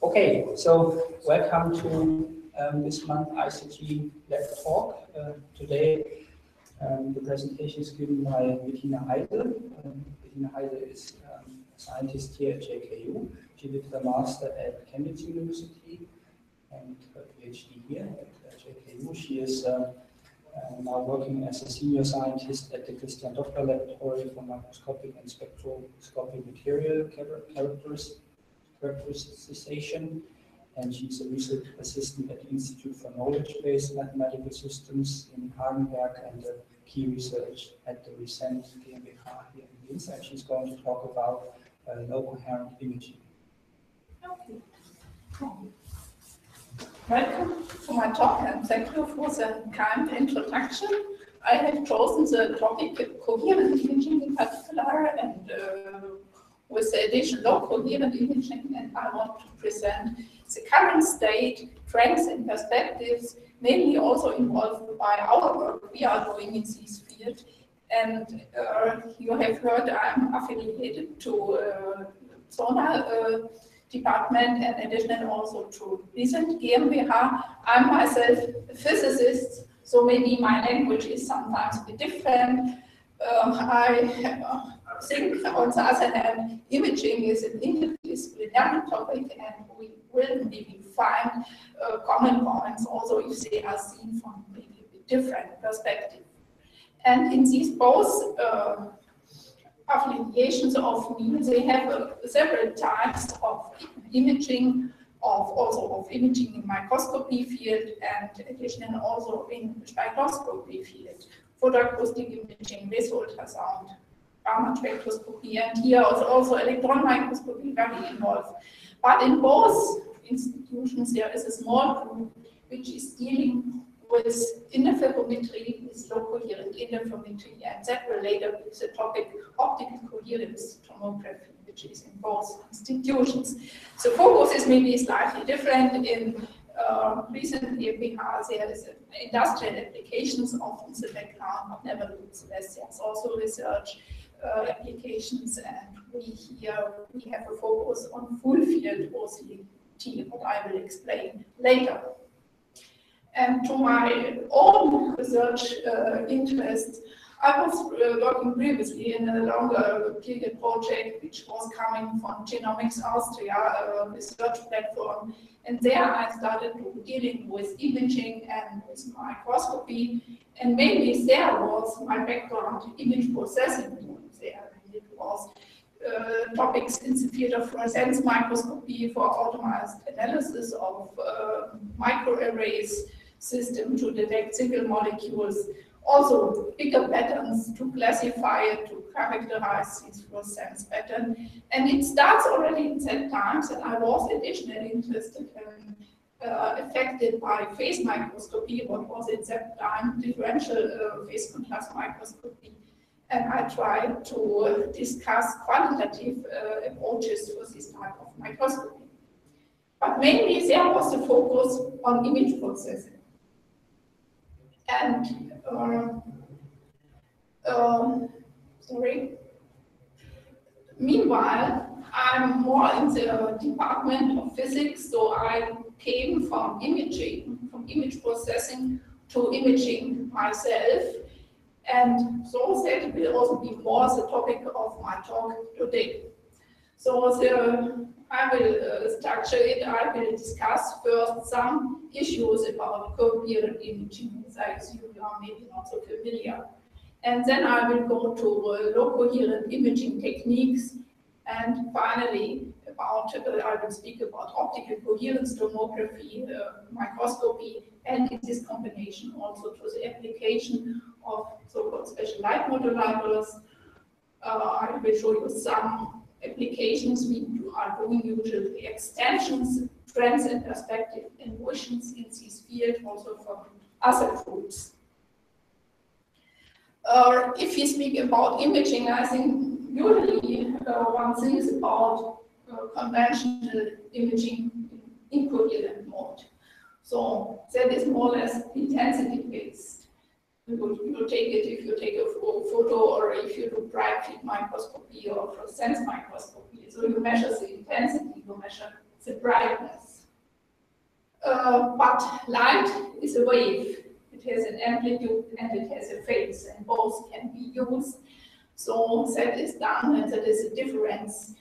Okay, so welcome to this month ICG Lab Talk. Today the presentation is given by Bettina Heide. Bettina Heide is a scientist here at JKU. She did her master at Cambridge University and her PhD here at JKU. She is now working as a senior scientist at the Christian Doppler Laboratory for Microscopic and Spectroscopic Material Characterization, and she's a research assistant at the Institute for Knowledge-Based Mathematical Systems in Hagenberg and a key research at the recent GmbH here in Linz, and she's going to talk about low coherent imaging. Okay. Welcome to my talk, and thank you for the kind introduction. I have chosen the topic coherent imaging in particular, and with the addition low coherent imaging, and I want to present the current state, trends and perspectives, mainly also involved by our work we are doing in this field. And you have heard I'm affiliated to Zona department and additionally also to recent GmbH. I'm myself a physicist, so maybe my language is sometimes a bit different. I think on the other hand, imaging is an interdisciplinary topic, and we will maybe find common points also if they are seen from maybe a bit different perspective. And in these both affiliations of me, they have several types of imaging, of imaging in microscopy field, and additionally also in spectroscopy field, photoacoustic imaging, with ultrasound, gamma spectroscopy, and here also electron microscopy very involved. But in both institutions there is a small group which is dealing with interferometry, with low coherent interferometry, and that will later be the topic optical coherence tomography, which is in both institutions. So focus is maybe slightly different. In recent GmbH there is industrial applications, often the background, but nevertheless there's also research applications, and we have a focus on full field OCT, what I will explain later. And to my own research interest, I was working previously in a longer period project which was coming from Genomics Austria, a research platform, and there I started dealing with imaging and with microscopy, and maybe there was my background image processing there, and it was topics in the field of fluorescence microscopy for optimized analysis of microarrays system to detect single molecules, also bigger patterns to classify it, to characterize these fluorescence patterns. And it starts already in that times, and I was additionally interested and affected by phase microscopy, what was at that time differential phase contrast microscopy. And I tried to discuss quantitative approaches for this type of microscopy. But mainly there was the focus on image processing. And meanwhile, I'm more in the department of physics, so I came from imaging, from image processing to imaging myself. And so that will also be more the topic of my talk today. So I will structure it. I will discuss first some issues about coherent imaging, as I assume you are maybe not so familiar. And then I will go to low coherent imaging techniques. And finally, I will speak about optical coherence tomography, microscopy, and in this combination also to the application of so-called special light modulators. I will show you some applications we are doing usually, extensions, trends and perspective innovations in this field, also from other groups. If we speak about imaging, I think usually one thinks about conventional imaging in coherent mode. So that is more or less intensity based. You take it if you take a photo or if you do bright field microscopy or fluorescence microscopy. So you measure the intensity, you measure the brightness. But light is a wave. It has an amplitude and it has a phase, and both can be used. So that is done, and that is a difference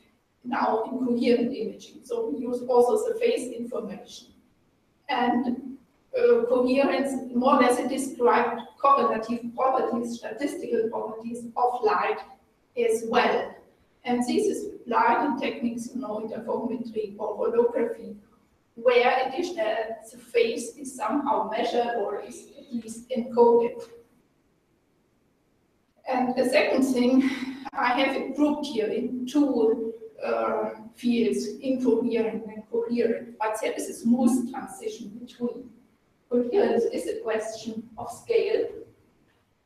now in coherent imaging. So we use also the phase information. And coherence, more or less, it described correlative properties, statistical properties of light as well. And this is applied in techniques, interferometry or holography, where additional the phase is somehow measured or is at least encoded. And the second thing, I have it grouped here in two fields, incoherent and coherent, but there is a smooth transition between. Coherence is a question of scale,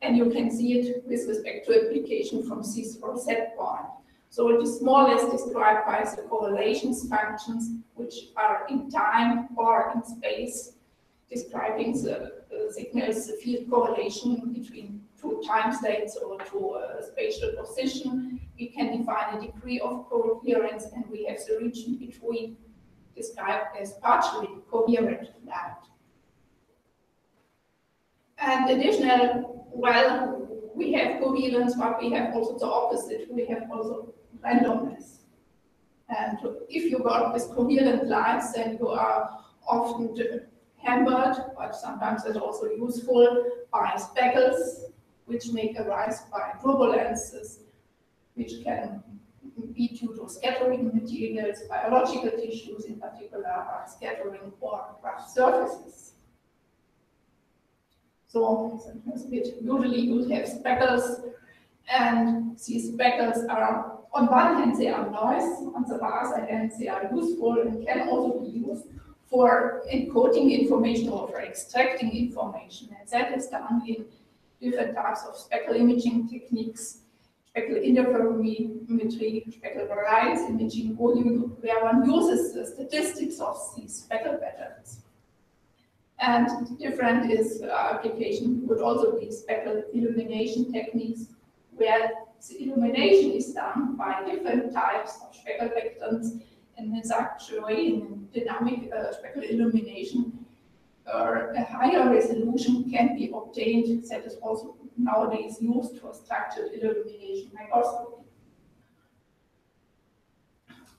and you can see it with respect to application from this or that point. So it is more or less described by the correlations functions, which are in time or in space, describing the signals, the field correlation between two time states or two spatial position. We can define a degree of coherence, and we have the region between described as partially coherent light. And additional, well, we have coherence, but we have also the opposite. We have also randomness. And if you work with coherent lights, then you are often hampered, but sometimes it's also useful, by speckles, which make arise by turbulences, which can be due to scattering materials, biological tissues in particular, by scattering or rough surfaces. So usually you have speckles, and these speckles are, on one hand, they are noise, on the other hand, they are useful and can also be used for encoding information or for extracting information. And that is done in different types of speckle imaging techniques, speckle interferometry, speckle variance imaging, where one uses the statistics of these speckle patterns. And different is application would also be speckle illumination techniques, where the illumination is done by different types of speckle vectors, and in such a way, in dynamic speckle illumination, a higher resolution can be obtained. That is also nowadays used for structured illumination microscopy.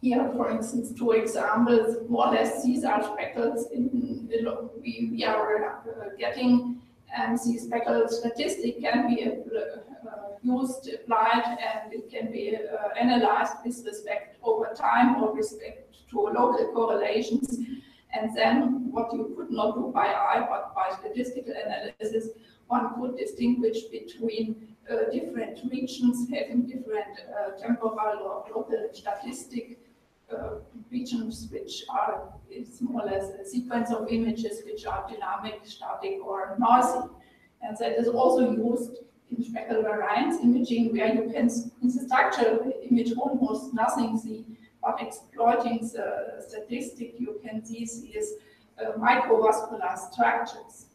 Here, for instance, two examples, more or less these are speckles we are getting, and these speckle statistic can be used, applied, and it can be analyzed with respect over time or respect to local correlations. And then what you could not do by eye, but by statistical analysis, one could distinguish between different regions having different temporal or local statistic regions, which are, it's more or less a sequence of images which are dynamic, static, or noisy. And that is also used in speckle variance imaging, where you can, in the structural image, almost nothing see, but exploiting the statistic, you can see these microvascular structures.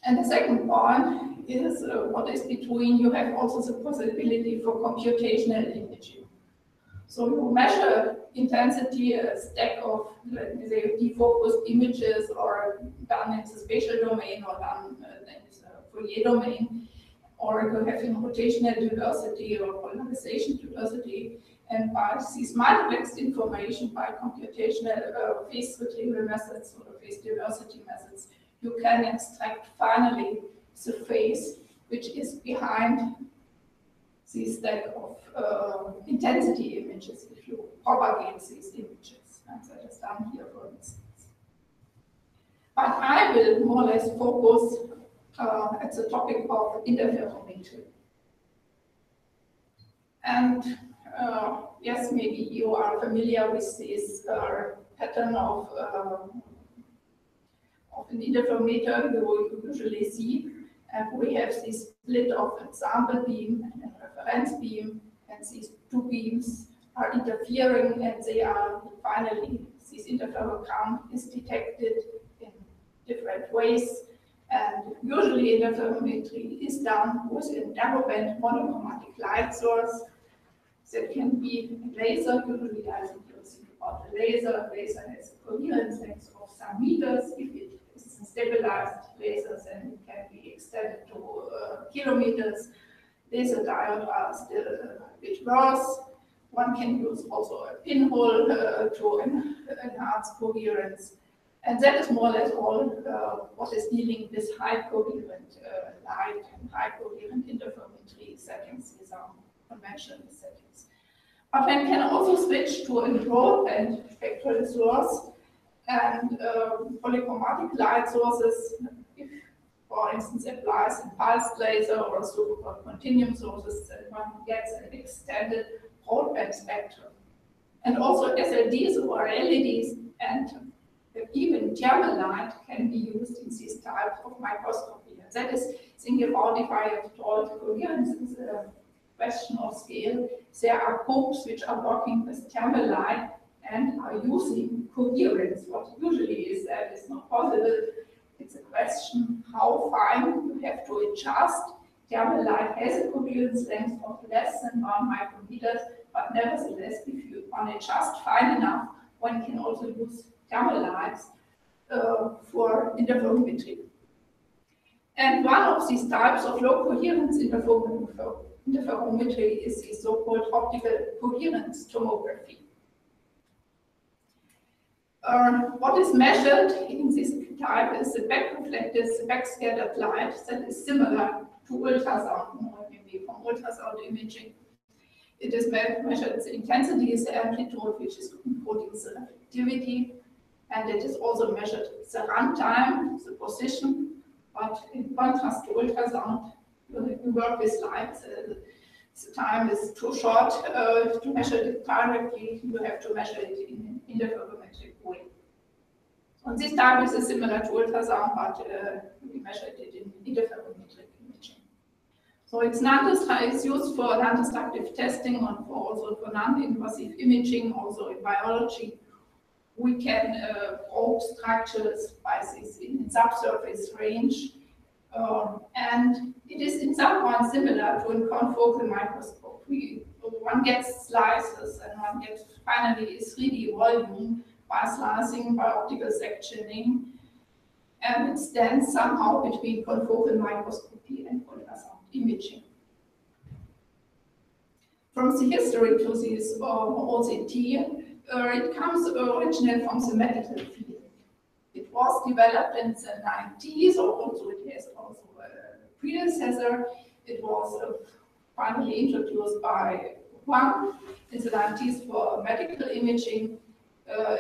And the second point is what is between, you have also the possibility for computational imaging. So you measure intensity, a stack of, let me say, defocused images, or done in the spatial domain, or done in the Fourier domain, or you have in rotational diversity or polarization diversity. And by this multiplexed information, by computational phase retrieval methods or phase diversity methods, you can extract finally the phase which is behind this stack of intensity images if you propagate these images. And that is done here, for instance. But I will more or less focus at the topic of interferometry. And yes, maybe you are familiar with this pattern of an interferometer you usually see. And we have this split of a sample beam and a reference beam, and these two beams are interfering, and they are finally, this interferogram is detected in different ways. And usually interferometry is done with a narrowband monochromatic light source. That can be a laser. Usually, I think you'll think about a laser. A laser has a coherence length of some meters. If it is a stabilized laser, then it can be extended to kilometers. Laser diodes are still a bit worse. One can use also a pinhole to enhance coherence. And that is more or less all what is dealing with high coherent light and high coherent interferometry settings. These are conventional settings. But one can also switch to a broadband spectral source and polychromatic light sources, if, for instance, applies in pulsed laser or so-called continuum sources, then one gets an extended broadband spectrum. And also SLDs or LEDs and even thermal light can be used in these types of microscopy. And that is thinking about if I have told coherence is a question of scale. There are probes which are working with thermal light and are using coherence. What usually is that is not possible. It's a question how fine you have to adjust. Thermal light has a coherence length of less than 1 micrometers, but nevertheless, if you want to adjust fine enough, one can also use thermal lights for interferometry. And one of these types of low coherence interferometry is the so-called optical coherence tomography. What is measured in this type is the back-reflected, the back-scattered light that is similar to ultrasound, maybe from ultrasound imaging. It is measured the intensity, the amplitude, which is encoding the reflectivity, and it is also measured the runtime, the position. But in contrast to ultrasound, you work with light. The time is too short to measure it directly. You have to measure it in an interferometric way. And this time is similar to ultrasound, but we measured it in interferometric imaging. So it's used for non-destructive testing and also for non-invasive imaging, also in biology. We can probe structures by this in subsurface range. And it is in some point similar to a confocal microscope. One gets slices and one gets finally a 3D volume by slicing, by optical sectioning. And it stands somehow between confocal microscopy and ultrasound imaging. From the history to this OCT, it comes originally from the medical field. It was developed in the 90s, or also it has also a predecessor. It was finally introduced by Huang in the 90s for medical imaging,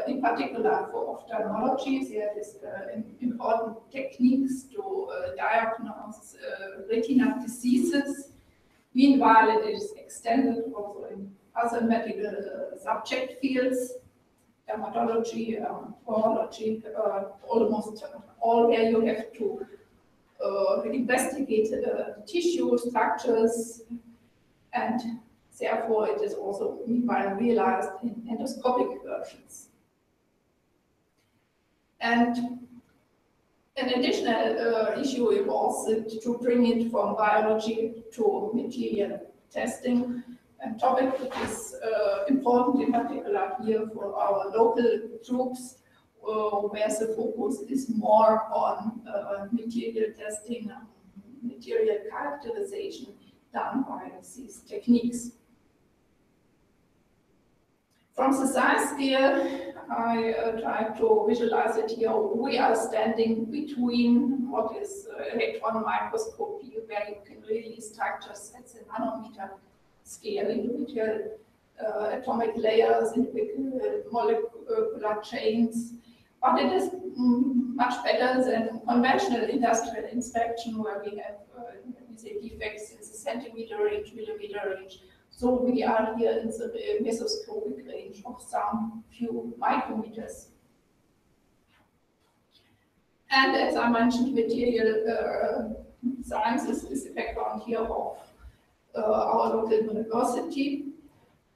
in particular for ophthalmology. There is important techniques to diagnose retinal diseases. Meanwhile, it is extended also in other medical subject fields, dermatology, urology, almost all where you have to investigate tissue structures, and therefore it is also meanwhile realized in endoscopic versions. And an additional issue was to bring it from biology to material testing, a topic which is important in particular here for our local troops, where the focus is more on material testing, material characterization done by these techniques. From the size scale, I try to visualize it here. We are standing between what is electron microscopy, where you can really structures at the nanometer scale, individual atomic layers, individual molecular chains. But it is much better than conventional industrial inspection, where we have defects in the centimeter range, millimeter range. So we are here in the mesoscopic range of some few micrometers. And as I mentioned, material sciences is the background here of our local university.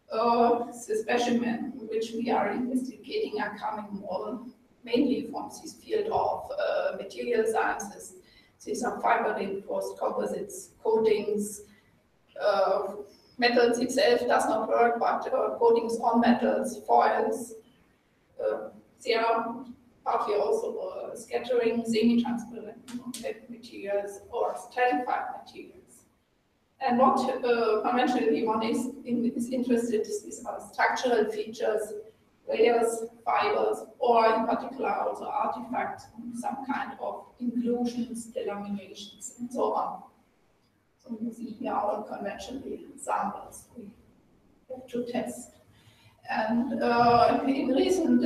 The specimen which we are investigating are coming more mainly from this field of material sciences. These are fiber reinforced composites, coatings, metals itself does not work, but coatings on metals, foils, they are partly also scattering, semi-transparent materials or stratified materials. And what conventionally one is interested in is structural features, layers, fibers, or in particular also artifacts, some kind of inclusions, delaminations, and so on. So you see here our conventional samples we have to test. And in recent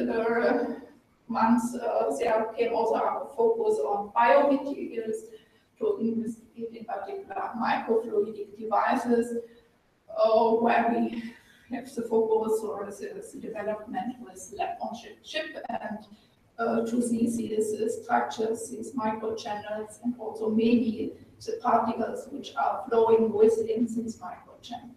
months, there came also a focus on biomaterials to investigate in particular microfluidic devices, where we have the focus or the development with lab-on-chip and to see these structures, these microchannels, and also maybe the particles which are flowing within these microchannels.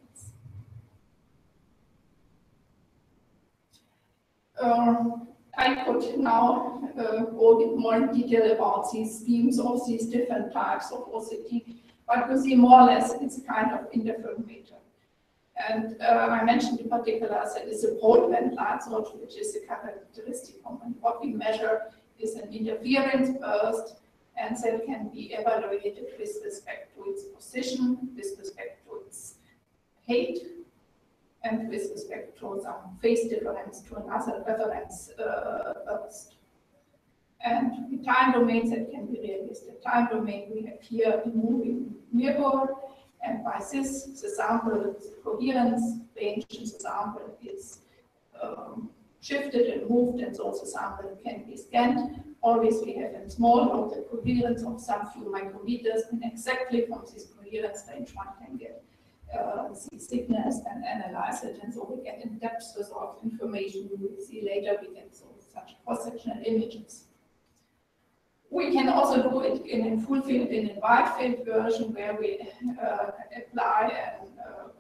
I could now go a bit more in detail about these schemes of these different types of OCT, but you see more or less it's a kind of interferometer. And I mentioned in particular that is a broadband light source, which is a characteristic component. What we measure is an interference burst, and that can be evaluated with respect to its position, with respect to its height, and with respect to some phase difference to another reference burst. And the time domains that can be realistic. Time domain we have here a moving mirror, and by this the sample, the coherence range in the sample is shifted and moved, and so the sample can be scanned. Always we have a small local coherence of some few micrometers, and exactly from this coherence range one can get see signals and analyze it, and so we get in-depth sort of information. We will see later we get such cross-sectional images. We can also do it in a full field, in a wide field version, where we apply an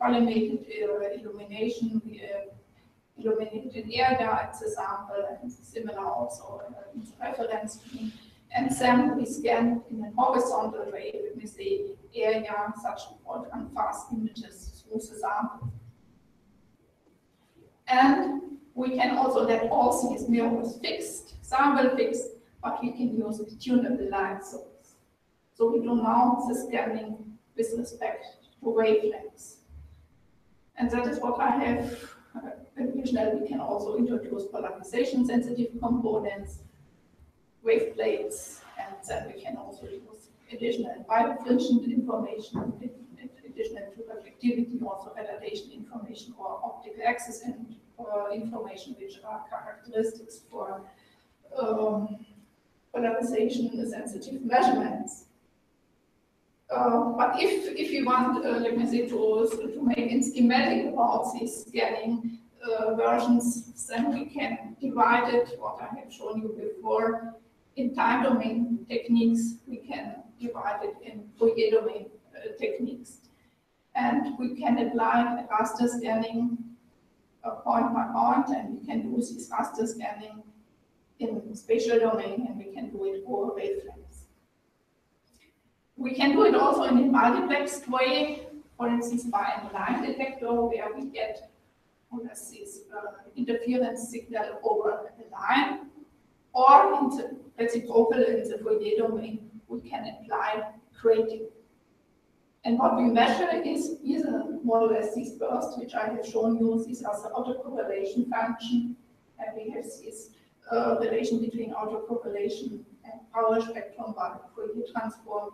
collimated illumination. We illuminate an area as a sample, and similar also in the reference screen. And then we scan in a horizontal way with the area, such called unfast images through the sample. And we can also let all these mirrors fixed, sample fixed, but we can use a tunable light source. So we do now the scanning with respect to wavelengths. And that is what I have. Additionally, we can also introduce polarization sensitive components, wave plates, and then we can also use additional birefringent information, additional to reflectivity, also retardation information, or optical axis and information, which are characteristics for polarization sensitive measurements. But if you want, let me say, to make a schematic about these scanning versions, then we can divide it, what I have shown you before, in time domain techniques. We can divide it in Fourier domain techniques. And we can apply raster scanning point by point, and we can do this raster scanning in spatial domain, and we can do it over wavelengths. We can do it also in a multiplexed way, for instance, by a line detector, where we get this interference signal over the line, or in the reciprocal in the Fourier domain, we can apply grating. And what we measure is more or less these bursts, which I have shown you. These are the autocorrelation function, and we have this relation between autocorrelation and power spectrum by Fourier transform.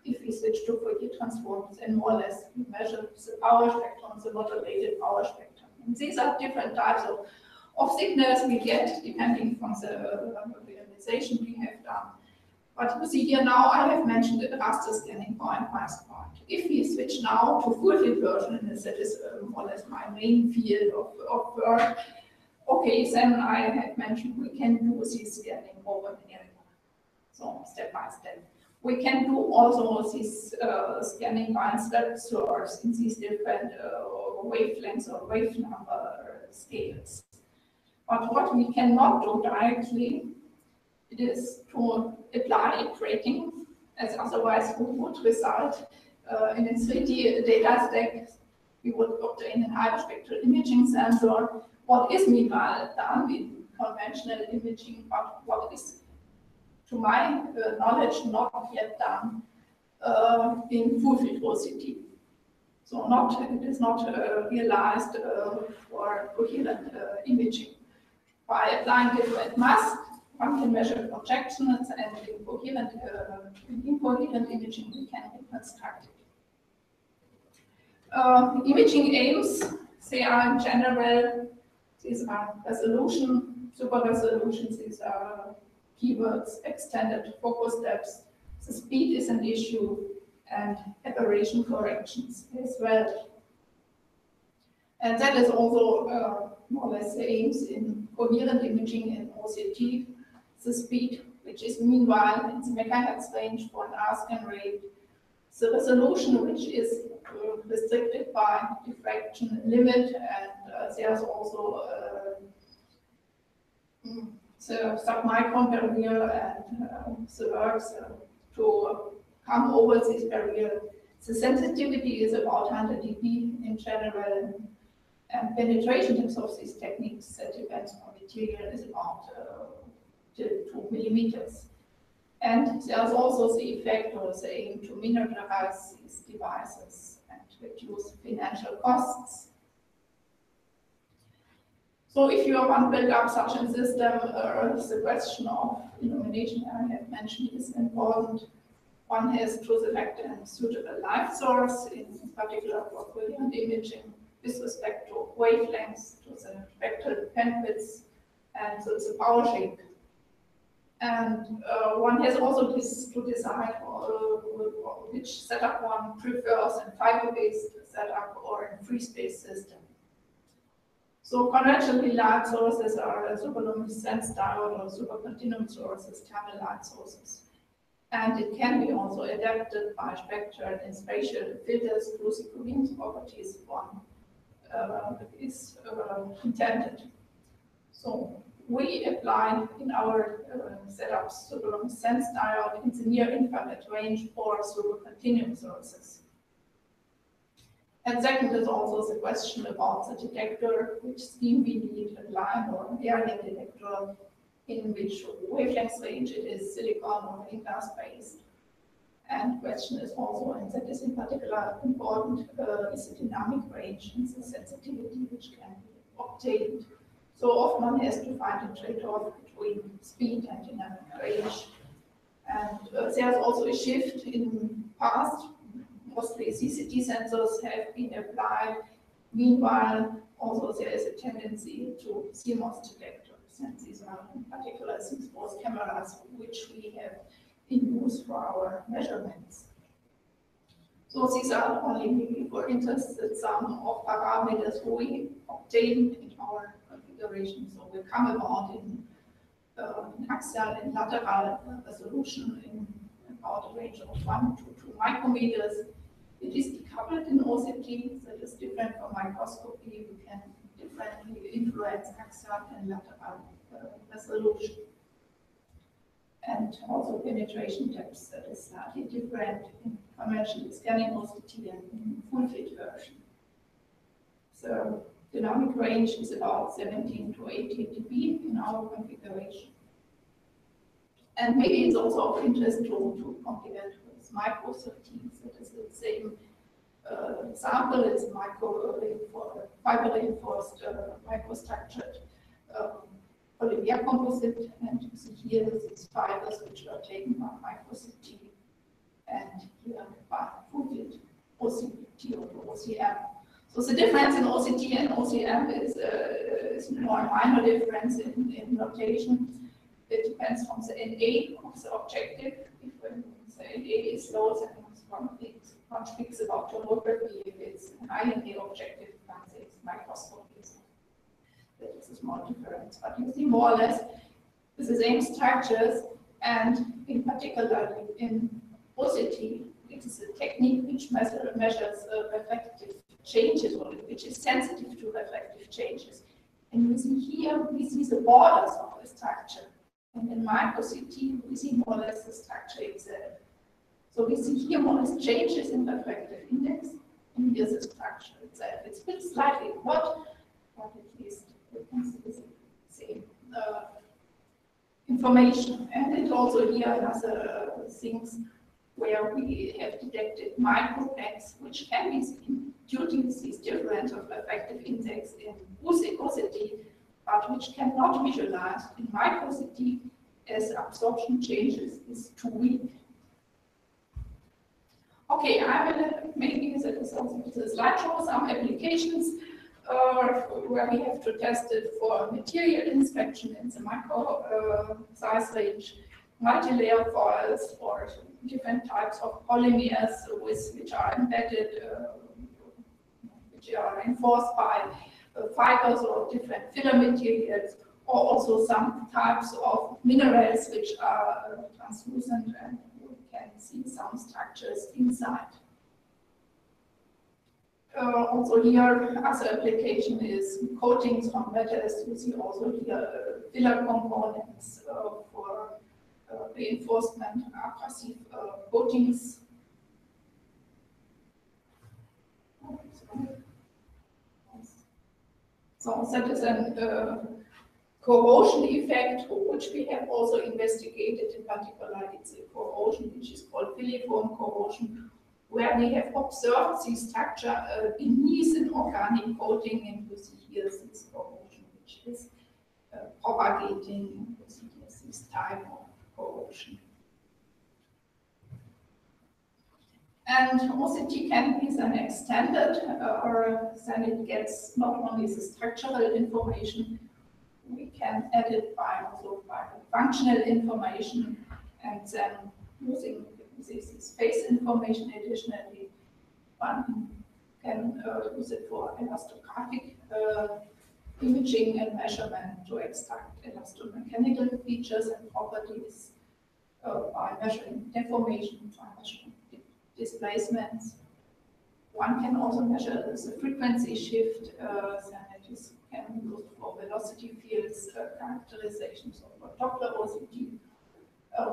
If we switch to Fourier transforms, then more or less we measure the power spectrum, the modulated power spectrum. And these are different types of signals we get depending on the realization we have done. But you see here now I have mentioned the raster scanning point by point. If we switch now to full field version, and that is more or less my main field of work, okay, then I had mentioned we can do this scanning over an area. So step by step. We can do also this scanning by step source in these different wavelengths or wave number scales. But what we cannot do directly it is to apply a tracking, as otherwise would result in a 3D data stack. We would obtain a hyperspectral imaging sensor. What is meanwhile done in conventional imaging, but what is, to my knowledge, not yet done in full field OCT. So it is not realized for coherent imaging. By applying different masks, one can measure projections, and in incoherent imaging we can reconstruct it. Imaging aims, they are in general, these are resolution, super resolutions, these are keywords, extended focus depths. The speed is an issue, and aberration corrections as well. And that is also more or less the aims in coherent imaging and OCT. The speed, which is meanwhile in the megahertz range for an R-scan rate. The resolution, which is restricted by diffraction limit, and there's also the submicron barrier and the works to come over this barrier. The sensitivity is about 100 dB in general, and penetration depth of these techniques that depends on material is about 2 millimeters. And there's also the effect or the aim to miniaturize these devices and reduce financial costs. So if you want to build up such a system, the question of illumination I have mentioned is important. One has to select a suitable light source, in particular for coherent imaging, with respect to wavelengths, to the spectral bandwidth, and the power shape. And one has also to decide which setup one prefers, in fiber-based setup or in free space system. So conventionally, light sources are superluminescence diode or supercontinuum sources, thermal light sources. And it can be also adapted by spectral and spatial filters to the coherence properties one is intended. So we apply in our setups superluminescence diode in the near infrared range or supercontinuum sources. And second is also the question about the detector, which scheme we need, a line or area detector, in which wavelength range it is silicon or glass based. And question is also, and that is in particular important, is the dynamic range and the sensitivity which can be obtained. So often one has to find a trade-off between speed and dynamic range. And there's also a shift in past. Mostly CCD sensors have been applied. Meanwhile, also there is a tendency to CMOS detectors, and these are in particular CMOS cameras, which we have in use for our measurements. So these are only maybe for interested some of parameters we obtain in our configuration. So we come about in axial and lateral resolution in about a range of 1 to 2 micrometers. It is decoupled in OCT, that is different from microscopy. We can differently influence axial and lateral resolution. And also penetration depth, that is slightly different in conventional scanning OCT and in full field version. So dynamic range is about 17 to 18 dB in our configuration. And maybe it's also of interest to compare with micro-13s. That is the same sample. It's fiber reinforced microstructured polymer composite, and you see here these fibers which were taken by micro-CT and here by full field OCT or OCM. So the difference in OCT and OCM is more a minor difference in notation. It depends on the NA of the objective. If the NA is low, then one speaks about tomography. If it's an high NA objective, then it's microscopy. That is a small difference. But you see more or less the same structures, and in particular in OCT, it is a technique which measures refractive changes, or which is sensitive to refractive changes. And you see here, we see the borders of the structure. And in micro-CT, we see more or less the structure itself. So we see here more or less changes in the refractive index, and here's the structure itself. It's a bit slightly odd, but at least we can see the same information. And it also here has things where we have detected micro-cracks, which can be seen due to these differential refractive index in OCT, but which cannot visualize in micro-CT as absorption changes is too weak. Okay, I will maybe this slide show some applications where we have to test it for material inspection in the micro size range, multi-layer foils, or different types of polymers which are embedded, which are reinforced by fibers or different filler materials, or also some types of minerals which are translucent and we can see some structures inside. Also here, other application is coatings on metals. You see also here filler components for reinforcement, abrasive coatings. So that is a corrosion effect, which we have also investigated. In particular, it's a corrosion which is called filiform corrosion, where we have observed the structure beneath an organic coating, and you see here this corrosion which is propagating. You see here this type of corrosion. And OCT can be then extended, or then it gets not only the structural information, we can add it also by functional information, and then using this face information additionally, one can use it for elastographic imaging and measurement to extract elastomechanical features and properties by measuring deformation, by measuring displacements. One can also measure the frequency shift, then it can be used for velocity fields characterizations or for Doppler OCT.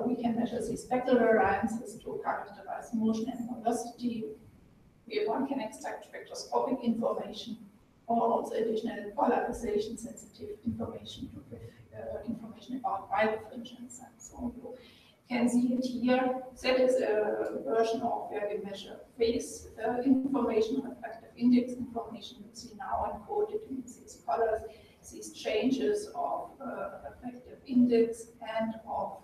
We can measure the speckle variances to characterize motion and velocity. One can extract spectroscopic information, or also additional polarization sensitive information to give information about birefringence and so on. You can see it here. That is a version of where we measure phase information, refractive index information. You see now encoded in these colors, these changes of refractive index and of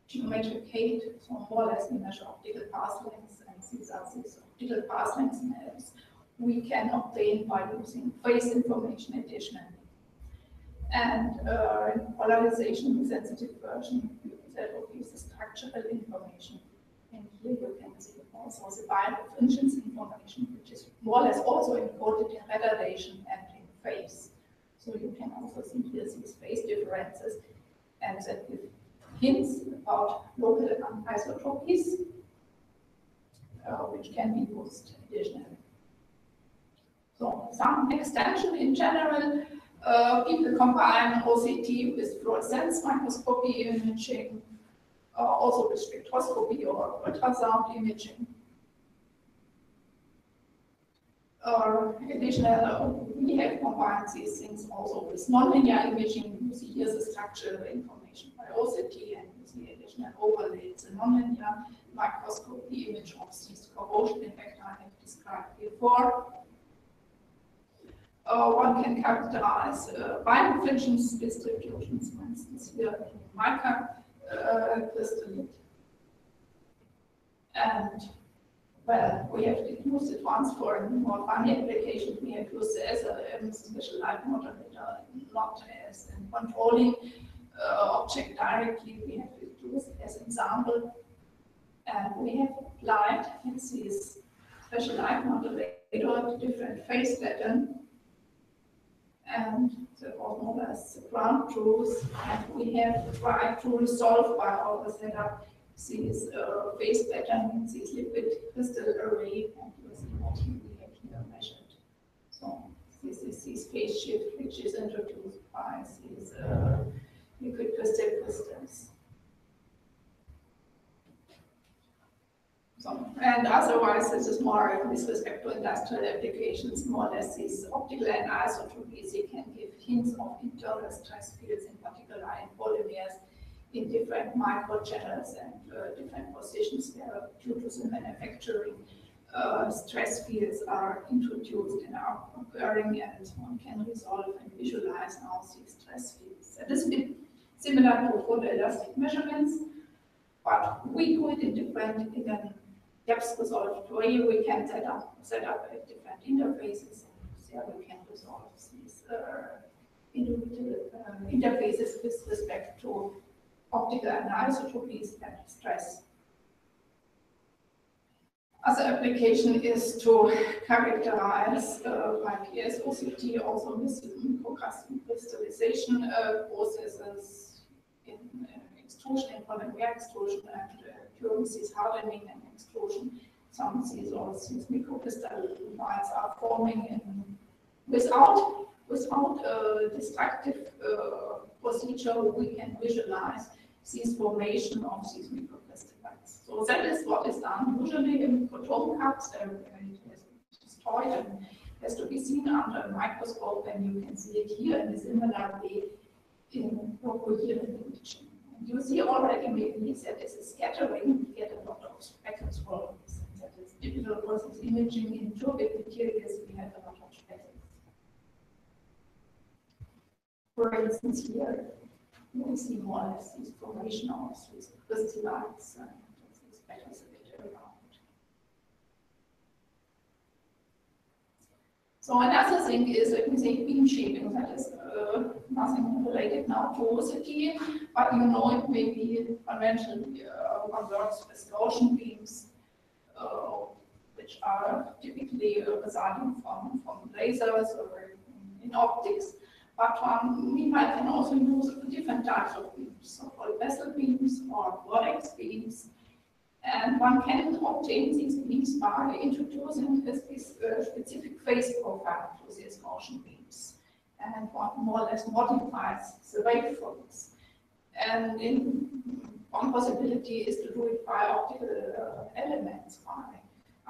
geometric height. So more or less we measure optical path lengths, and these are these optical path lengths maps we can obtain by using phase information additionally. And in polarization sensitive version, that will use the structural information. And here you can see also the birefringence information, which is more or less also encoded in retardation and in phase. So you can also see here these phase differences, and that give hints about local anisotropies, which can be used additionally. So some extension in general. People combine OCT with fluorescence microscopy imaging, also with spectroscopy or ultrasound imaging. Additionally, we have combined these things also with nonlinear imaging. You see here the structural information by OCT, and you see additional overlays. The nonlinear microscopy image of this corrosion effect I have described before. One can characterize birefringence distributions, for instance, here in mica crystallite. And well, we have used it once for a more funny application. We have used the SLM special light modulator, not as in controlling object directly. We have used it as an example, and we have applied this special light modulator to different phase patterns. And that was more or less the ground truth, and we have tried to resolve by our setup these phase patterns, these liquid crystal array, and you see what we have here measured. So this is this phase shift which is introduced by these liquid crystal crystals. So, and otherwise, this is more with respect to industrial applications, more or less these optical anisotropies, they can give hints of internal stress fields, in particular in polymers, in different microchannels and different positions where, due to the manufacturing, stress fields are introduced and are occurring, and one can resolve and visualize now these stress fields. That is a bit similar to photoelastic measurements, but we do it in a depth resolved way. We can set up different interfaces, and there we can resolve these individual interfaces with respect to optical anisotropies and stress. Other application is to characterize like FF-OCT, also microcrystallization processes in extrusion, in polymer extrusion, and during this hardening and extrusion, some of these microcrystalline are forming without destructive procedure. We can visualize this formation of these microcrystallites. So that is what is done usually in proton cups. It is destroyed and has to be seen under a microscope, and you can see it here in a similar way in coherent imaging. And you see already maybe that this is scattering, we get a lot of speckles from this. That is typical process imaging in turbid materials, we have a lot of speckles. For instance, here we see more or less this formation of these crystallites and these speckles a bit around. So another thing is, let me say, beam shaping. That is nothing related now to OCT, but you know it may be conventionally one works with Gaussian beams, which are typically resulting from lasers or in optics. But meanwhile, can also use different types of beams, so-called vessel beams or vortex beams. And one can obtain these beams by introducing this specific phase profile to these Gaussian beams. And one more or less modifies the waveforms. And one possibility is to do it by optical elements, by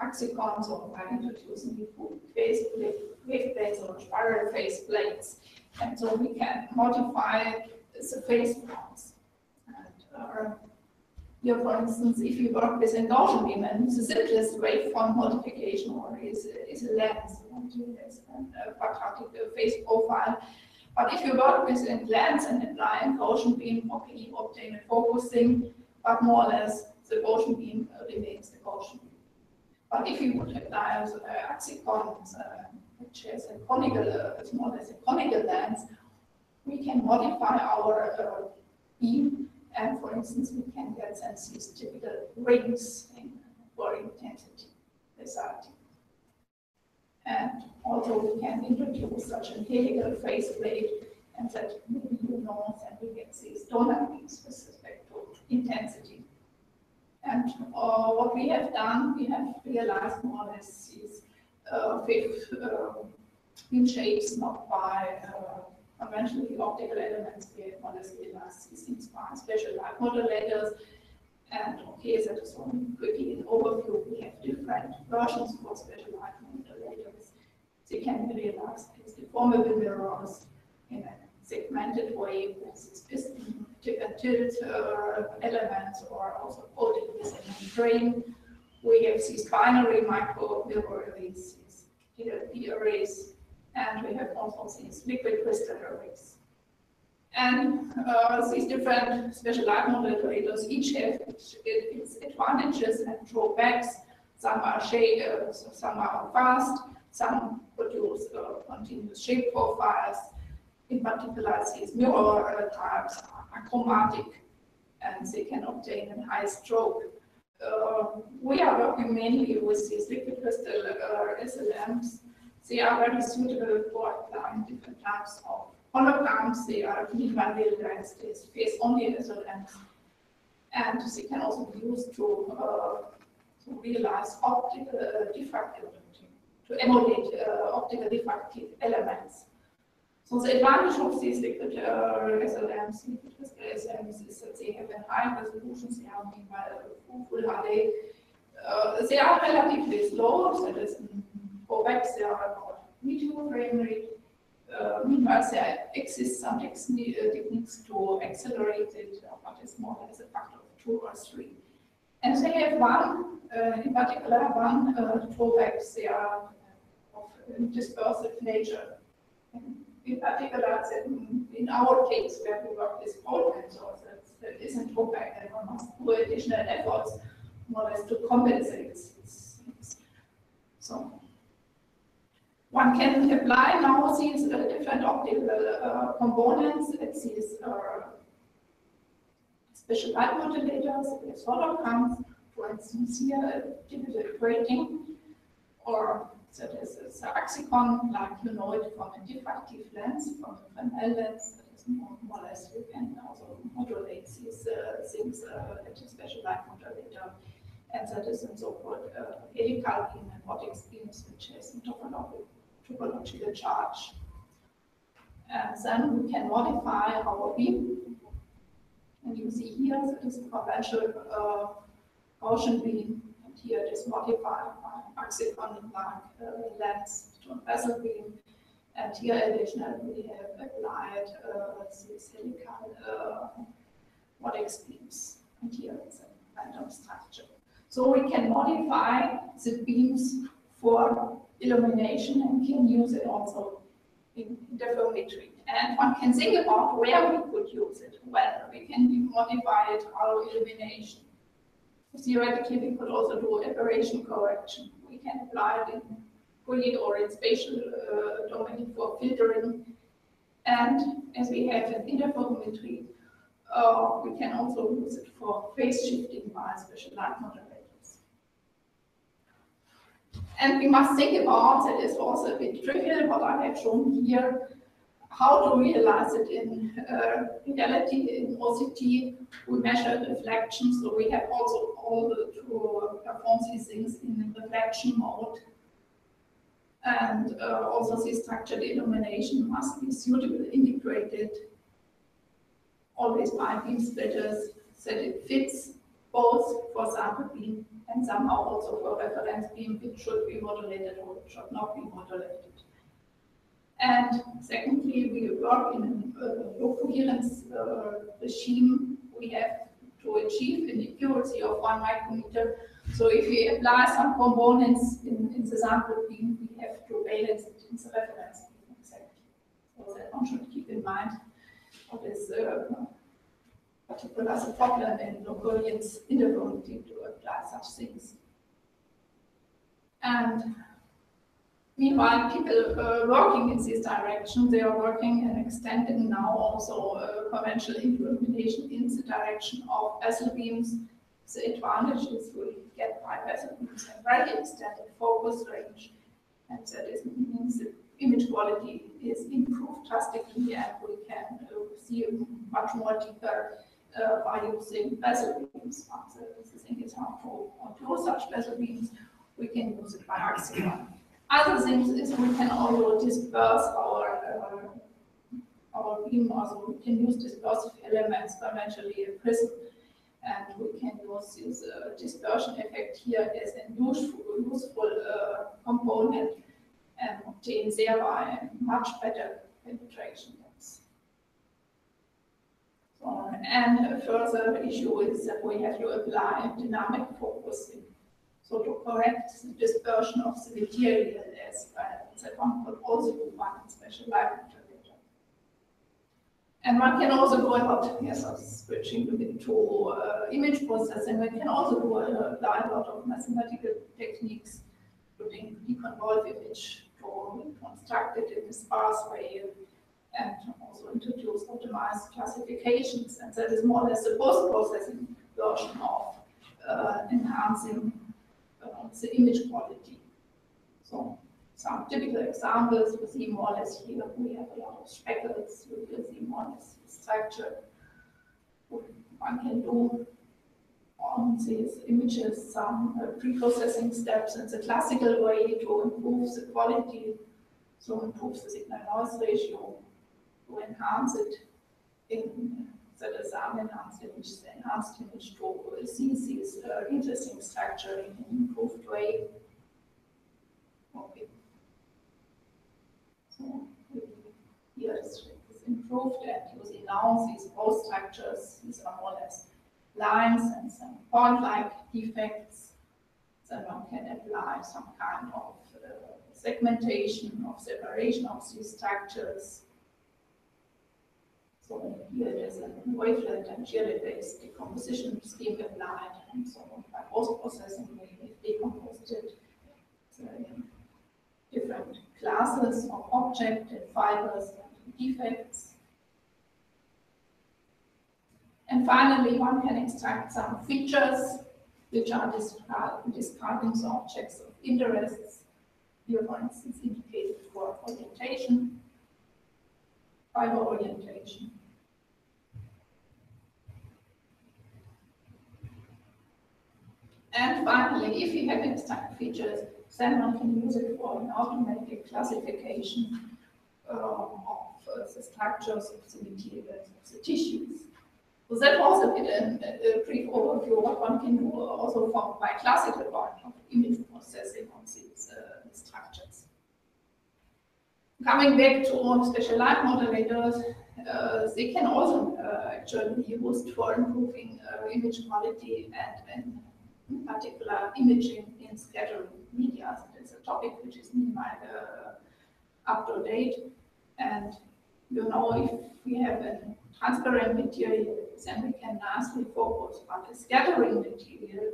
axicons, or by introducing phase plates or spiral phase plates. And so we can modify the phase forms. And here, for instance, if you work with a Gaussian beam, and the simplest waveform modification is a lens, a quadratic phase profile. But if you work with a lens and apply a Gaussian beam, okay, you obtain a focusing, but more or less the Gaussian beam remains the Gaussian beam. But if you would apply axicons, which is a conical, it's more or less a conical lens, we can modify our beam. And for instance, we can get these typical rings for intensity resulting. And also we can introduce such a helical phase plate, and that maybe you know that we get these donor beams with respect to intensity. And what we have done, we have realized more or less these beam shapes, not by conventionally optical elements. We have more or less realized these things by special light modulators. And okay, that is only quickly an overview. We have different versions for special light modulators. They can be realized as deformable mirrors in a segmented way with these piston tilt elements, or also coated with a membrane. We have these binary micro mirror arrays, these DLP arrays, and we have also these liquid crystal arrays. And these different special light modulators each have its advantages and drawbacks. Some are some are fast, some produce continuous shape profiles. In particular, these mirror types are chromatic, and they can obtain a high stroke. We are working mainly with these liquid crystal SLMs. They are very suitable for applying different types of holograms. They are meanwhile realized as phase-only SLMs, and they can also be used to realize optical diffractive, to emulate optical diffractive elements. So the advantage of these liquid SLMs is that they have a high resolution. They are meanwhile full HD. They are relatively slow. That is, for webs they are about medium frame rate. Meanwhile, there exist some techniques to accelerate it, but it's more or less a factor of 2 or 3. And they have one, in particular, one drawback. They are of dispersive nature. In particular, in our case, where we work with COHERENT, so that is a drawback, and one must do additional efforts more or less to compensate these things. So one can apply now these different optical components at these special light modulators. There's holograms, for instance, here, digital equating, or that is the Axicon, like you know it from a diffractive lens, from a Fresnel lens. That is more or less you can also modulate these things at a special light modulator. And that is in so-called helical beam and vortex beams, which has a topological charge. And then we can modify our beam. And you see here that is a conventional Gaussian beam. And here it is modified by Axicon-like lens to a bezel beam. And here additionally we have applied these helical vortex beams. And here it's a random structure. So we can modify the beams for illumination and can use it also in interferometry. And one can think about where we could use it. Well, we can modify it our illumination. Theoretically, we could also do aberration correction. We can apply it in grid or in spatial domain for filtering. And as we have in interferometry, we can also use it for phase shifting by special light modulators. And we must think about, that is also a bit trivial, what I have shown here, how to realize it in reality. In OCT, we measure reflection, so we have also all to perform these things in reflection mode. And also the structured illumination must be suitably integrated, always by beam splitters, so that it fits both for sample beam and somehow also for reference beam, which should be modulated or should not be modulated. And secondly, we work in a low coherence regime. We have to achieve an accuracy of 1 micrometer. So if we apply some components in the sample beam, we have to balance it in the reference beam exactly. So that one should keep in mind what is particular problem in low coherence interferometry to apply such things. And meanwhile, people working in this direction, they are working and extending now also conventional illumination in the direction of bezel beams. The advantage is we get by bezel beams a very extended focus range, and that means the image quality is improved drastically, and we can see much more deeper by using bezel beams. The thing is how to do such bezel beams. We can use it by Axicon. Other things is we can also disperse our beam. Also, we can use dispersive elements, conventionally a prism, and we can use this dispersion effect here as a useful component and obtain thereby much better penetration depth. So, and a further issue is that we have to apply dynamic focusing. So to correct the dispersion of the material as well, that one could also do one special light modulator. And one can also go about, yes, switching into image processing. We can also apply a lot of mathematical techniques, including deconvolve image to reconstruct it in a sparse way, and also introduce optimized classifications. And that is more or less the post-processing version of enhancing the image quality. So some typical examples we see more or less here. We have a lot of SPECKLES. We will see more or less the structure. One can do on these images some pre-processing steps in the classical way to improve the quality, so improve the signal-noise ratio, to enhance it in that is enhanced image to see this interesting structure in an improved way. Okay. So here is improved, and using now these both structures, these are more or less lines and some point-like defects. Then one can apply some kind of segmentation of separation of these structures. So here it is a wavelet and shear-based decomposition scheme applied, and so by post-processing we decomposed it in different classes of object and fibers and defects. And finally, one can extract some features which are describing the objects of interest. Here, for instance, indicated for orientation, fiber orientation. And finally, if you have extract features, then one can use it for an automatic classification of the structures of the materials, of the tissues. So that was a bit a brief overview of what one can do also by classical part of image processing on these structures. Coming back to special light modulators, they can also actually be used for improving image quality and in particular imaging in scattering media. It's a topic which is up to date. And you know, if we have a transparent material, then we can nicely focus, but a scattering material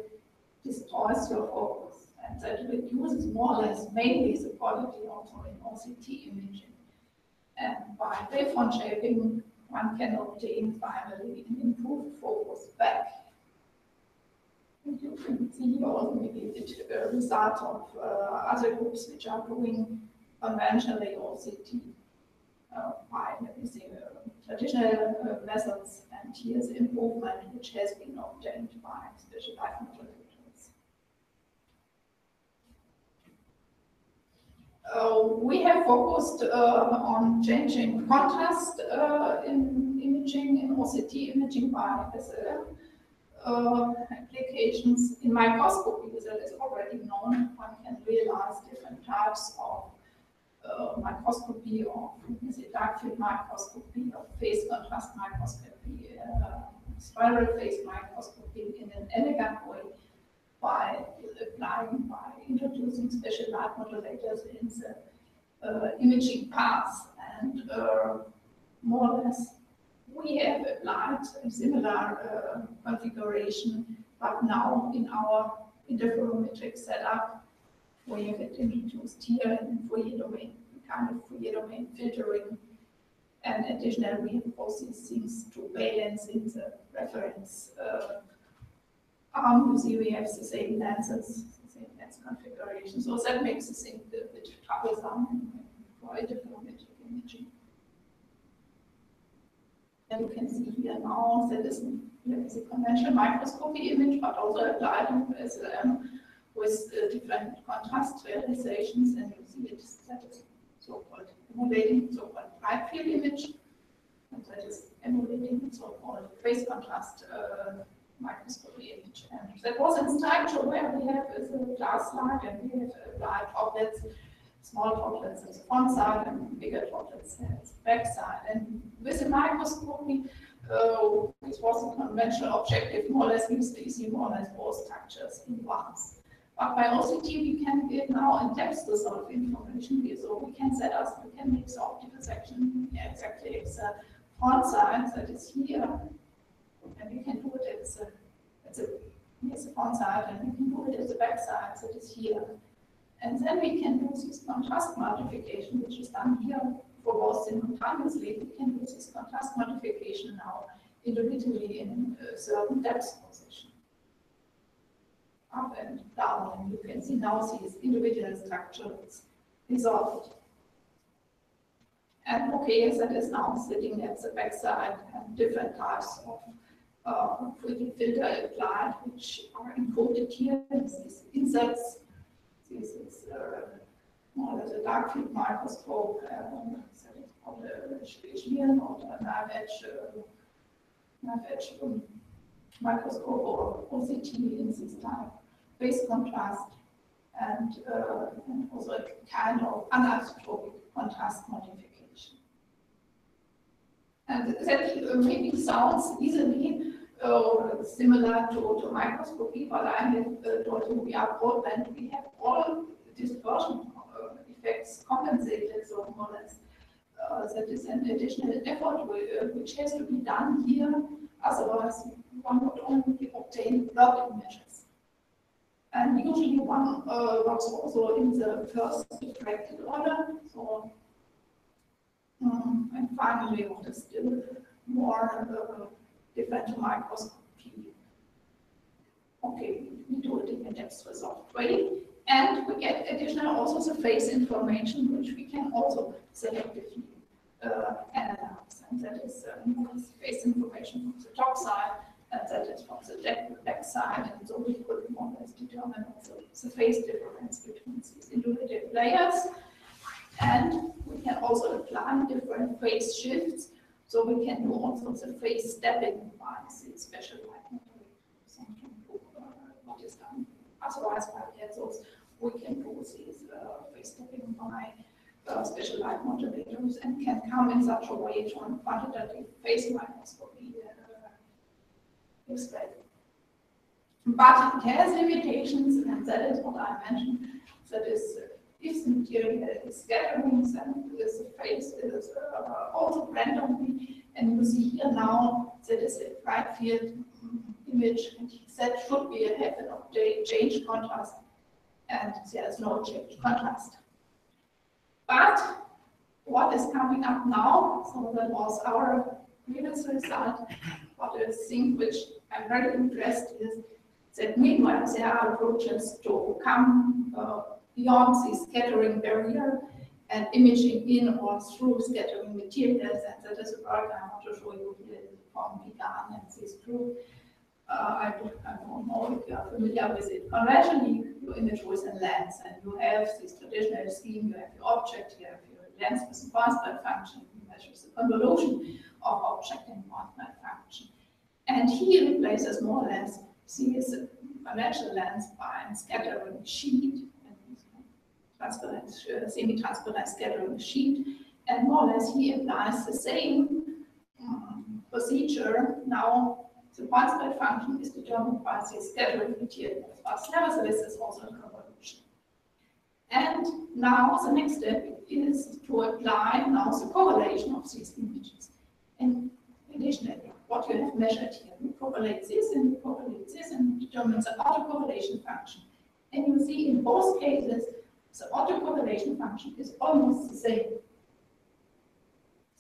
destroys your focus, and that reduces more or less mainly the quality also in OCT imaging. And by wavefront shaping, one can obtain finally an improved focus back. And you can see here also maybe the result of other groups which are doing conventionally OCT by using traditional methods, and here's improvement which has been obtained by special light modulators. We have focused on changing contrast in imaging, in OCT imaging by SLM applications. In microscopy, that is already known, one can realize different types of microscopy, of dark field microscopy, of phase contrast microscopy, spiral phase microscopy in an elegant way by introducing special light modulators in the imaging paths. And more or less, we have applied a similar configuration, but now in our interferometric setup, we have it introduced here in Fourier domain, kind of Fourier domain filtering. And additionally, we have both these things to balance in the reference arm. You see, we have the same lenses, the same lens configuration. So that makes the thing a bit troublesome for interferometric imaging. And you can see here now that is a conventional microscopy image, but also applied in SLM with different contrast realizations, and you see it that is so-called emulating so-called bright field image, and that is emulating so-called phase contrast microscopy image. And that was in structure where we have a glass slide, and we have applied droplets, small droplets at the front side and bigger droplets at the back side. And with a microscopy, this was a conventional objective, more or less we see more or less both structures in once. But by OCT, we can get now in depth the sort of information here. So we can make the optical section exactly as the front side that is here. And we can do it at the front side, and we can do it at the back side that is here. And then we can do this contrast modification, which is done here for both simultaneously. We can do this contrast modification now individually in a certain depth position, up and down, and you can see now these individual structures resolved. And okay, that is now sitting at the backside, and different types of 3D filter applied, which are encoded here in these insets. This is more or less a dark field microscope, Schlieren oder Knife-Edge microscope or OCT in this type, phase contrast, and also a kind of anisotropic contrast modification. And that maybe sounds easily similar to microscopy, but I have told you we are broadband. We have all dispersion effects compensated, so more or less. That is an additional effort which has to be done here. Otherwise, one would only obtain blocking measures. And usually one works also in the first diffracted order. So, and finally, what is still more different microscopy. Okay, we do it in a depth resolved way. And we get additional also the phase information, which we can also selectively analyze. And that is phase information from the top side, and that is from the back side. And so we could more or less determine also the phase difference between these individual layers. And we can also apply different phase shifts. So we can do also the phase stepping by the special light modulators, what is done otherwise by piezo's. We can do these phase stepping by special light modulators and can come in such a way to a quantitative phase microscopy explain. But it has limitations, and that is what I mentioned. That is, if the material is scattering, then the phase is also randomly. And you see here now that is a bright field image, and that should be a heaven of change contrast, and there is no change contrast. But what is coming up now, so that was our previous result, what I think which I'm very impressed is that meanwhile there are approaches to come beyond the scattering barrier and imaging in or through scattering materials, and that is a work I want to show you here from Began and this group. I don't know if you are familiar with it. Conventionally, you image with a lens, and you have this traditional scheme. You have your object, you have your lens with a point function, you measure the convolution of object in point function. And he replaces more or less this conventional lens by a scattering sheet, transparent, semi-transparent scattering sheet, and more or less he applies the same procedure. Now the point spread function is determined by the scattering material, but nevertheless is also a convolution. And now the next step is to apply now the correlation of these images. And additionally, what you have measured here, you correlate this and you correlate this and determine the autocorrelation function. And you see in both cases, the autocorrelation function is almost the same.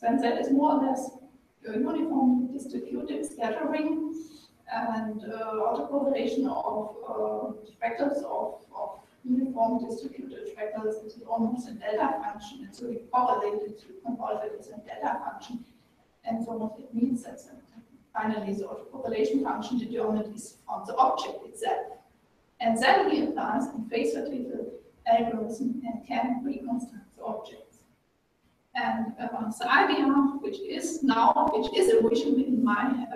Then that is more or less uniform distributed scattering and autocorrelation of speckles of uniform distributed speckles is almost a delta function, and so we correlate it, we convolve it as a delta function. And so what it means that finally the autocorrelation function determined is from the object itself. And then we apply in phase vertical algorithm and can reconstruct the objects. And the idea, which is a vision in my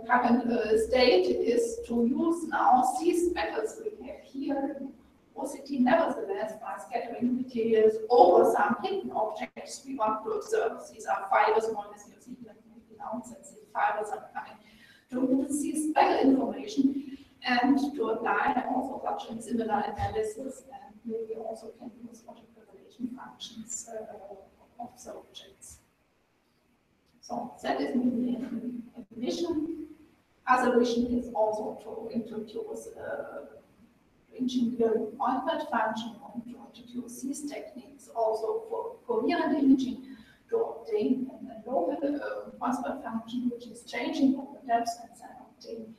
current state, is to use now these speckles we have here in OCT, nevertheless, by scattering materials over some hidden objects we want to observe. These are fibers, more or less, you see that maybe now that these fibers are coming to use this speckle information and to apply also such a similar analysis, and maybe also can use autocorrelation functions of the objects. So that is maybe a vision. Other vision is also to introduce engineering point function and to introduce these techniques also for coherent imaging to obtain a local point function which is changing over depth and then obtain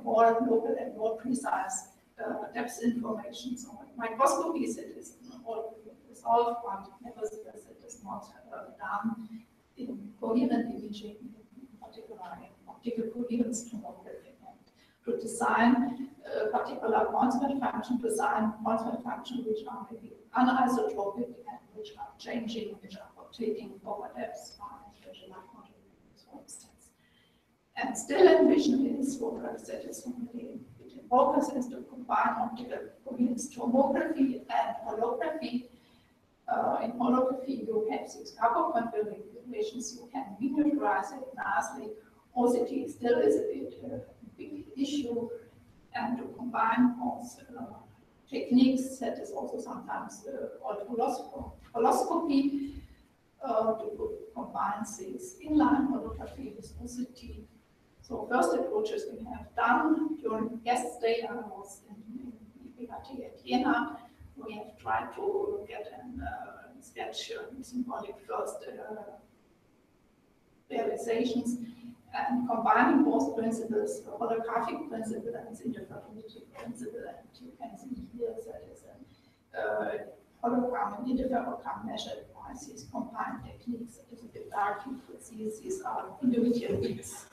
more local and more precise depth information. So microscopy it is all resolved, but nevertheless it is not done in coherent imaging, in particular in optical coherence tomography. And to design particular point function, design point function which are maybe anisotropic and which are changing, which are rotating overlaps by special light modulators, for instance. And still envision is what I said is only in focus is to combine optical coherence tomography and holography. In holography, you have these couple configurations, you can miniaturize it nicely. OCT still is a big issue, and to combine both techniques that is also sometimes called holoscopy, to combine these inline holography with OCT. So first approaches we have done during yesterday, I was in ICG at Jena. We have tried to get a sketch symbolic first realizations and combining both principles, the holographic principle and the interferometric principle. And you can see here that is a hologram and interferogram measured by these combined techniques. It's a bit dark, you could see these are individual bits.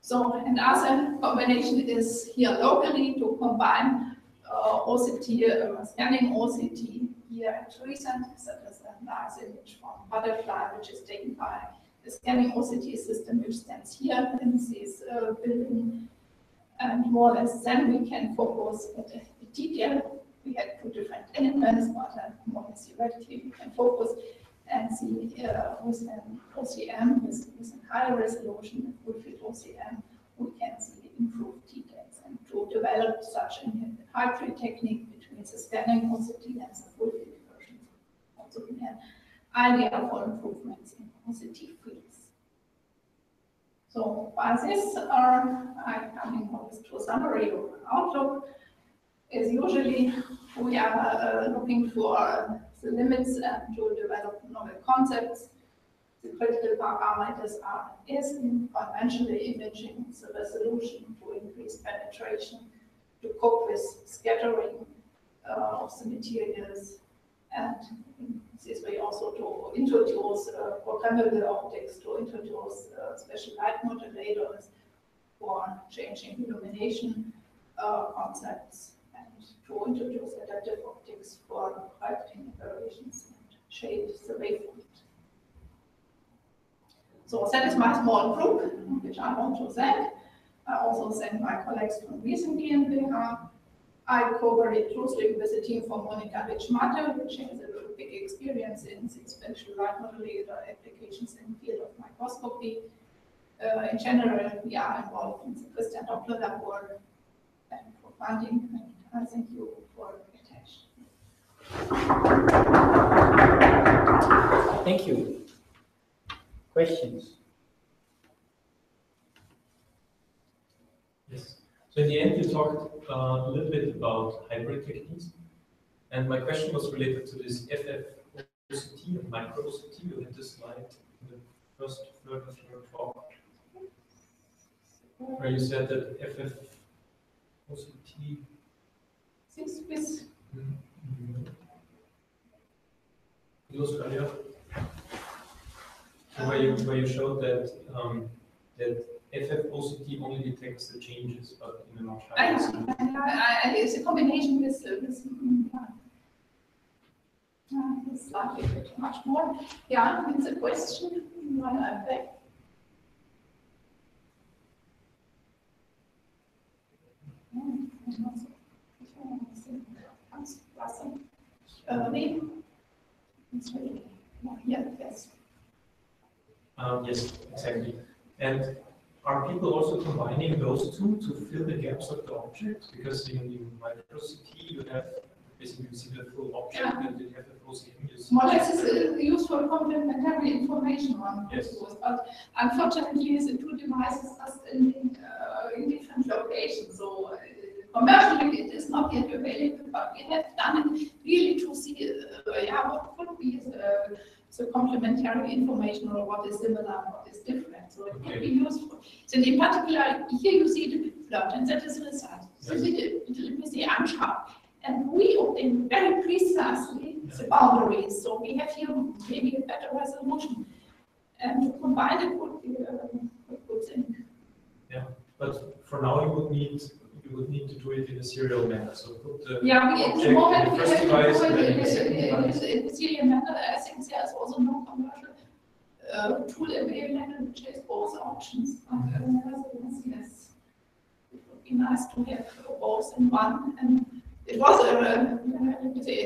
So another combination is here locally to combine OCT, scanning OCT here at recent. That is a nice image from Butterfly, which is taken by the scanning OCT system, which stands here in this building. And more or less, then we can focus at the detail. We had two different elements, but more or less theoretically, we can focus and see with an OCM, with a high resolution, full field OCM, we can see improved details. And to develop such a hybrid technique between the scanning OCT and the full field version, also we have idea for improvements in OCT fields. So by this, I'm coming to a summary of outlook. As usually, we are looking for the limits and to develop novel concepts. The critical parameters are in conventional imaging, the resolution to increase penetration, to cope with scattering of the materials, and in this way also to introduce programmable optics, to introduce special light modulators for changing illumination concepts, and to introduce adaptive optics for correcting aberrations and shade the waveform. So that is my small group, which I want to thank. I also thank my colleagues from Wiesen GmbH. I cooperate closely with the team from Monika Witsch-Matte, which has a big experience in the special light modulator applications in the field of microscopy. In general, we are involved in the Christian Doppler Labor and for funding, and I thank you for your attention. Thank you. Questions? Yes. So in the end, you talked a little bit about hybrid techniques, and my question was related to this FF-OCT and micro-OCT. You had this slide in the first third of your talk, where you said that FF-OCT. So where you showed that that FF-OCT only detects the changes, but in a much higher speed. It's a combination with slightly bit much more. Yeah, it's a question while I'm back. Yes. Yes, exactly. And are people also combining those two to fill the gaps of the object? Because in micro-OCT you have basically you see the full object, and you have the OCM. More or less is useful complementary information one. Yes. But unfortunately, the two devices are still in different locations. So commercially, it is not yet available. But we have done it really to see what could be the complementary information, or what is similar, what is different. So it can be useful. So in particular, here you see the plot, and that is the result. So we see unsharp. And we obtain very precisely the boundaries. So we have here maybe a better resolution. And to combine it would be a good thing. Yeah, but for now you you would need to do it in a serial manner. So put the yeah, we, at the object moment in the we first have device to and do then in the it second device. in the serial manner. I think there's also no commercial tool available which has both options. Nevertheless, yes, it would be nice to have both in one. And it was a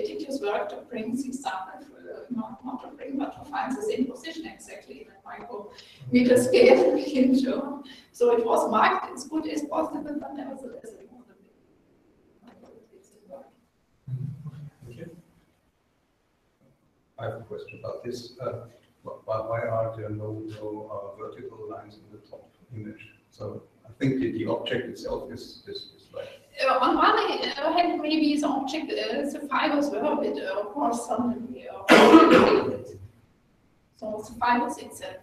tedious work to bring these samples, not to bring, but to find the same position exactly in a micrometer scale. So it was marked as good as possible, but nevertheless it was a bit work. Thank you. I have a question about this. Why are there no vertical lines in the top image? So I think the object itself is like. On one hand, maybe the object, the fibers were a bit horizontally so the fibers itself.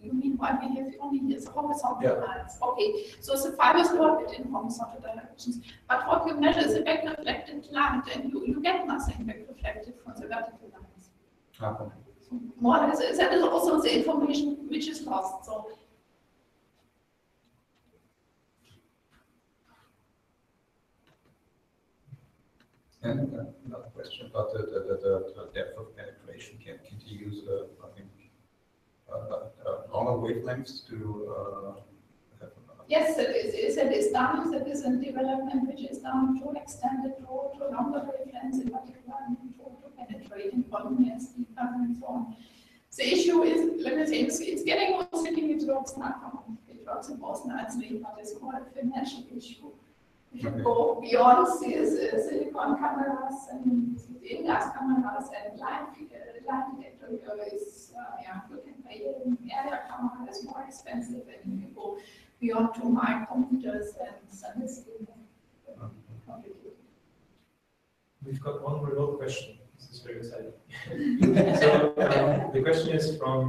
You mean why we have only the horizontal lines? Okay, so the fibers were a bit in horizontal directions. But what you measure is a back reflected light, and you get nothing back reflected from the vertical lines. Okay. So more or less, that is also the information which is lost. So. And another question about the depth of penetration. Can you use, I think, longer wavelengths to have? Yes, it is done. That is a development which is done to extend it to longer wavelengths, in particular to penetrate in polymers deeper and so on. The issue is, let me say, it's getting more tricky. It works now. It works in most nicely, but it's more a financial issue. If you go beyond silicon cameras and in-gas cameras and line detector is, you can pay an area camera is more expensive, and if you go beyond 2 micrometers, and it's complicated. We've got one remote question. This is very exciting. So the question is from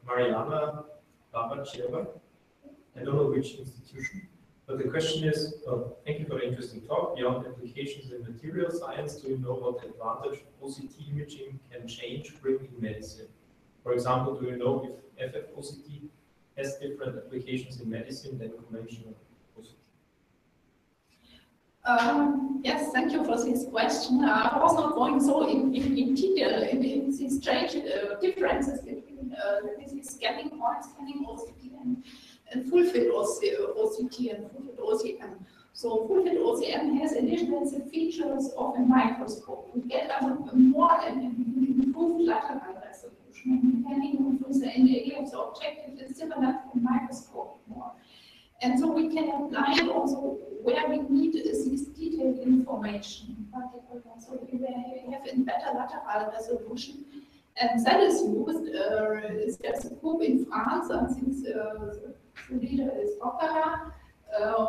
Mariana Babacheva. I don't know which institution. But the question is, thank you for the interesting talk. Beyond applications in material science, do you know what advantage OCT imaging can bring in medicine? For example, do you know if FF-OCT has different applications in medicine than conventional OCT? Yes, thank you for this question. I was not going so in detail in these strange differences between this scanning OCT and full-field OCT and full-field OCM. So full-field OCM has additional features of a microscope. We get a more improved lateral resolution. Depending on the NDA of the object, it is similar to a microscope more. And so we can apply it also where we need this detailed information. So we have in better lateral resolution. And that is used, there's a group in France, I think the leader is Opera,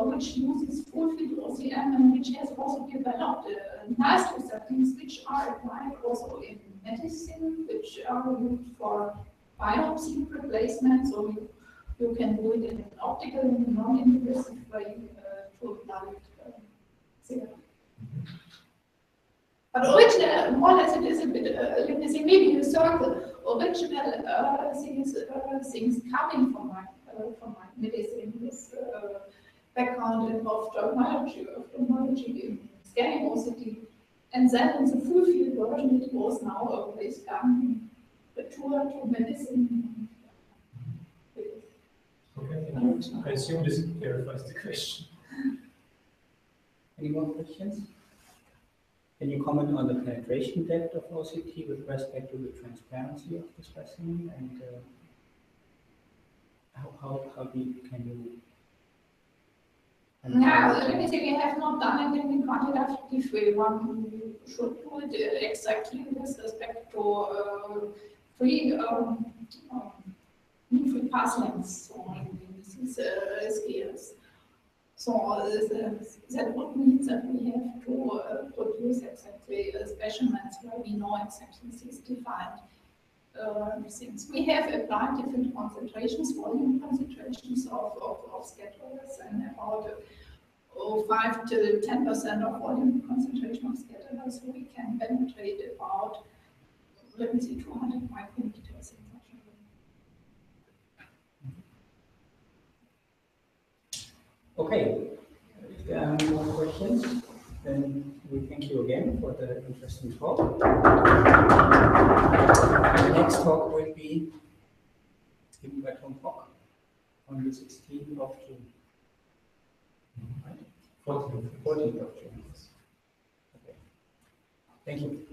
which uses full-field OCM and which has also developed nice receptors which are applied also in medicine, which are used for biopsy replacement. So you can do it in an optical and non-invasive way to apply it there. But original, more or less, it is a bit, let me say, maybe a circle. Original things coming from my medicine, this background in ophthalmology, in scanning OCT, and then in the full field version, it was now always done the tour to medicine. Okay, thank you. I assume this clarifies the question. Any more questions? Can you comment on the penetration depth of OCT with respect to the transparency of the specimen, and how deep can you? Yeah, let me say we have not done it in the quantitative way. One should do it exactly with respect to free pass lengths on these scales. So that would mean that we have to produce exactly specimens where we know exactly these defined things. We have applied different concentrations, volume concentrations of scatterers, and about 5 to 10% of volume concentration of scatterers, so we can penetrate about, let me see, 200 micrometers. Okay, there are no more questions, then we thank you again for the interesting talk. The next talk will be given by Tom Pock on the 16th of June. Right? 14th of June. Okay. Thank you.